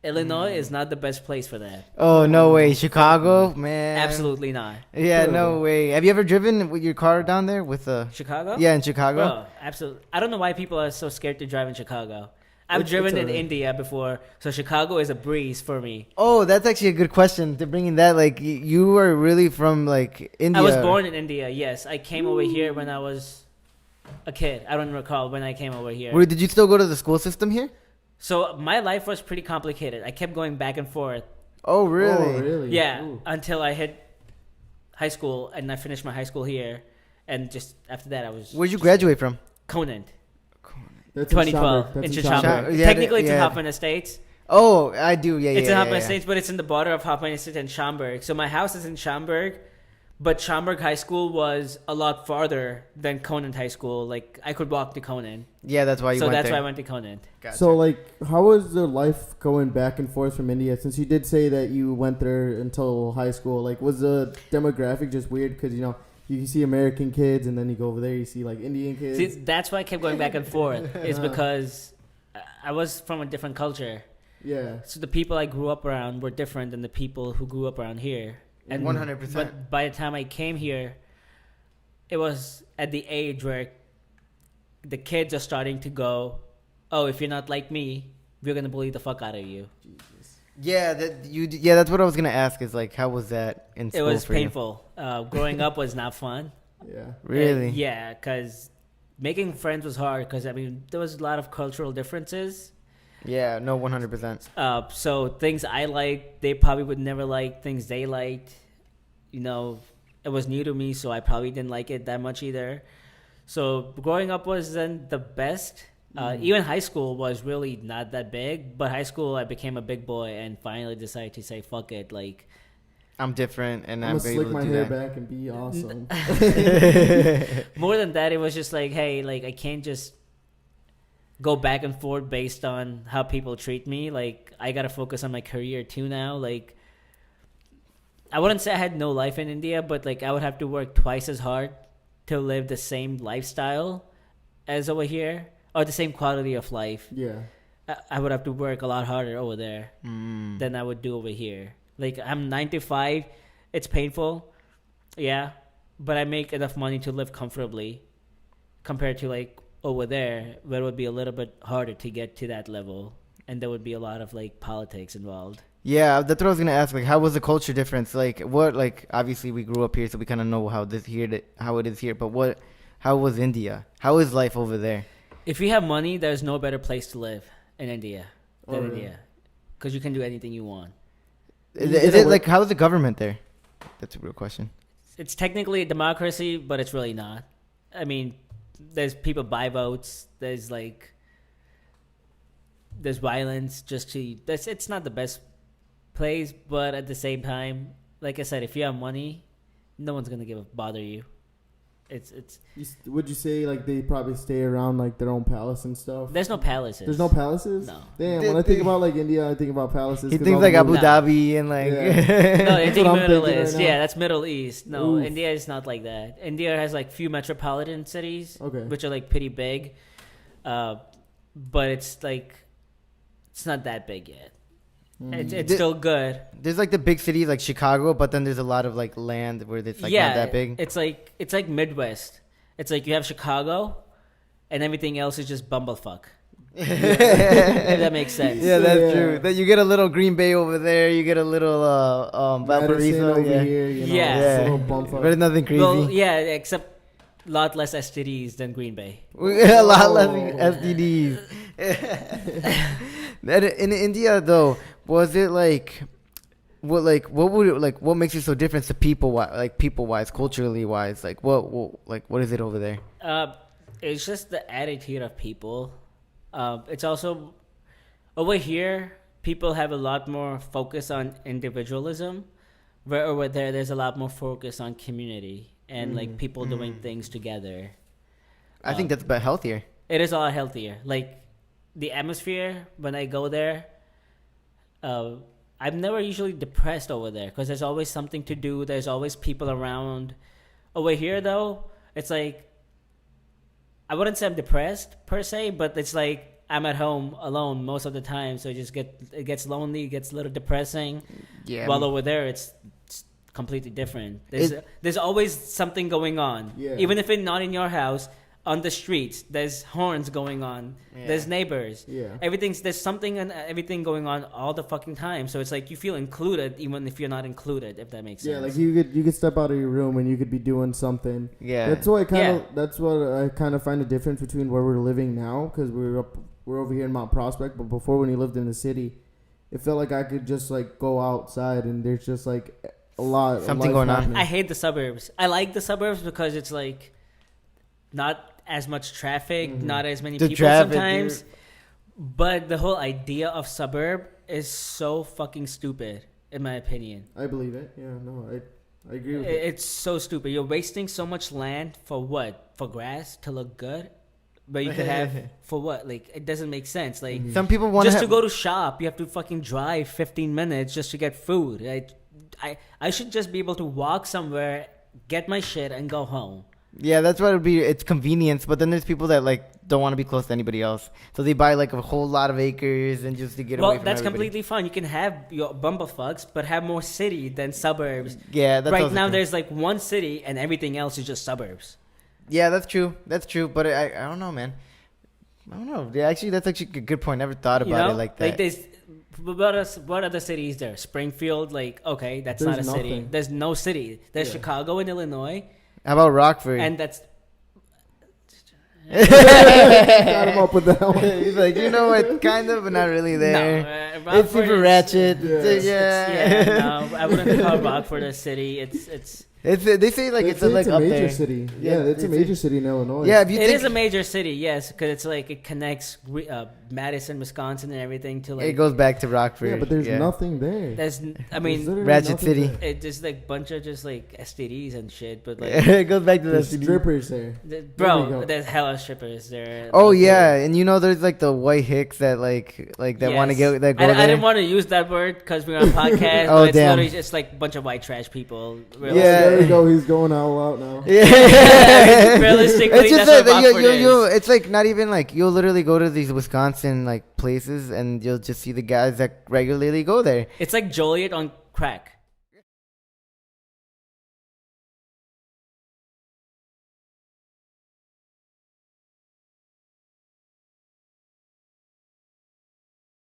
Illinois is not the best place for that. Oh, no way. Chicago, man. Absolutely not. Yeah, no way. Have you ever driven with your car down there with Chicago? Yeah, in Chicago. Bro, absolutely. I don't know why people are so scared to drive in Chicago. I've driven in India before, so Chicago is a breeze for me. Oh, that's actually a good question to bring in that. Like, you were really from, like, India. I was born in India, yes. I came over here when I was a kid. I don't recall when I came over here. Did you still go to the school system here? So my life was pretty complicated. I kept going back and forth. Oh, really? Yeah, Ooh. until I hit high school, and I finished my high school here. And just after that, I was... Where'd you graduate from? Conant. That's 2012 in Schaumburg. Yeah, Technically, it's in yeah. Hoffman Estates. Oh, I do. Yeah, It's in Hoffman yeah. Estates, but it's in the border of Hoffman Estates and Schaumburg. So my house is in Schaumburg, but Schaumburg High School was a lot farther than Conant High School. Like, I could walk to Conant. Yeah, that's why you So went that's there. why I went to Conant. Gotcha. So, like, how was the life going back and forth from India? Since you did say that you went there until high school, like, was the demographic just weird? Because, you know, you see American kids, and then you go over there, you see, like, Indian kids. See, that's why I kept going back and forth. Is because I was from a different culture. Yeah. So the people I grew up around were different than the people who grew up around here. And 100%. But by the time I came here, it was at the age where the kids are starting to go, oh, if you're not like me, we're going to bully the fuck out of you. Yeah, that's what I was gonna ask. Is like, how was that in school? It was for you? painful. Growing up was not fun. Yeah. Really? Yeah, because making friends was hard because, I mean, there was a lot of cultural differences. Yeah, no, 100%. So things I liked, they probably would never like. Things they liked, you know, it was new to me, so I probably didn't like it that much either. So growing up wasn't the best. Even high school was really not that big, but high school I became a big boy and finally decided to say fuck it. Like, I'm different, and I'm I'm gonna able slick to my do hair that. back and be awesome. more than that, it was just like, hey, like, I can't just go back and forth based on how people treat me. Like, I gotta focus on my career too now. Like, I wouldn't say I had no life in India, but like, I would have to work twice as hard to live the same lifestyle as over here, or the same quality of life. Yeah. I would have to work a lot harder over there than I would do over here. Like, I'm 9 to 5. It's painful. Yeah. But I make enough money to live comfortably compared to, like, over there, where it would be a little bit harder to get to that level. And there would be a lot of, like, politics involved. Yeah, that's what I was gonna ask. Like, how was the culture difference? Like, what? Like, obviously we grew up here, so we kind of know how it is here. But how was India? How is life over there? If you have money, there's no better place to live in India than really? India. Because you can do anything you want. Is it like, how is the government there? That's a real question. It's technically a democracy, but it's really not. I mean, there's people buy votes. There's violence it's not the best place, but at the same time, like I said, if you have money, no one's gonna bother you. It's Would you say like they probably stay around like their own palace and stuff? there's no palaces. There's no palaces? No. Damn, when I think about like India, I think about palaces. He 'cause thinks all like the Abu movies- Dhabi and like. No, I That's think what I'm Middle thinking East. right now. Yeah, that's Middle East. No, Oof. India is not like that. India has like few metropolitan cities, Okay. which are like pretty big, but it's not that big yet. It's still good. There's like the big cities like Chicago, but then there's a lot of like land where it's like not that big. It's like Midwest. It's like you have Chicago, and everything else is just bumblefuck. If that makes sense. Yeah, that's Yeah. true. That you get a little Green Bay over there, you get a little Madison Valparaiso over yeah. here, you know, Yeah. it's a Yeah. little bump up. But it's nothing crazy. Well, yeah, except a lot less STDs than Green Bay. A lot less Oh. STDs. In India though, was it like what makes it so different to people wise, culturally wise? Like what is it over there? It's just the attitude of people. It's also over here, people have a lot more focus on individualism, where over there's a lot more focus on community and like people doing things together. I think that's about healthier. It is a lot healthier. Like the atmosphere when I go there, I'm never usually depressed over there because there's always something to do. There's always people around. Over here though, it's like, I wouldn't say I'm depressed per se, but it's like I'm at home alone most of the time, so it gets lonely, it gets a little depressing. Yeah. While over there, it's completely different. There's always something going on, even if it's not in your house. On the streets, there's horns going on. Yeah. There's neighbors. Yeah. There's something and everything going on all the fucking time. So it's like you feel included even if you're not included. If that makes sense. Yeah, like you could step out of your room and you could be doing something. Yeah. That's what I kind of find the difference between where we're living now, because we're over here in Mount Prospect, but before when you lived in the city, it felt like I could just like go outside and there's just like something going on. happening. I hate the suburbs. I like the suburbs because it's like not as much traffic, not as many people sometimes. But the whole idea of suburb is so fucking stupid, in my opinion. I believe it. Yeah, no, I agree with it. It's so stupid. You're wasting so much land for what? For grass to look good? But you could have for what? Like, it doesn't make sense. Like, some people want just to go to shop, you have to fucking drive 15 minutes just to get food. I should just be able to walk somewhere, get my shit, and go home. Yeah, that's what it would be. It's convenience, but then there's people that like don't want to be close to anybody else, so they buy like a whole lot of acres and just to get away from that's everybody. completely fine. You can have your bumblefucks, but have more city than suburbs. Yeah, that's right now true. there's like one city and everything else is just suburbs. Yeah, that's true. That's true. But I don't know, man. I don't know. Yeah, actually, that's actually a good point. Never thought about it like that. Like what other cities there? Springfield, like, okay, that's There's not a city. nothing. There's no city. There's Chicago and Illinois. How about Rockford? And that's... Got him up with that one. He's like, you know what, kind of, but not really there. No, it's super ratchet. No, I wouldn't call Rockford a city. It's they say like it's like a up major there. city. Yeah, it's a major city in Illinois. Yeah, if you it is a major city, yes, because it's like it connects Madison, Wisconsin, and everything to like. It goes back to Rockford. Yeah, but there's nothing there. Ratchet City. There. It's just like bunch of just like STDs and shit, but like it goes back to there's the strippers there. Bro, there's hella strippers there. Oh yeah, and you know there's like the white hicks that like that want to get that go there. I didn't want to use that word because we're on a podcast. Oh, but it's damn. literally just like a bunch of white trash people. Yeah, there we go. He's going all out now. Yeah, realistically, it's just that's that what Rockford is. it's like not even like you'll literally go to these Wisconsin like places and you'll just see the guys that regularly go there. It's like Joliet on crack.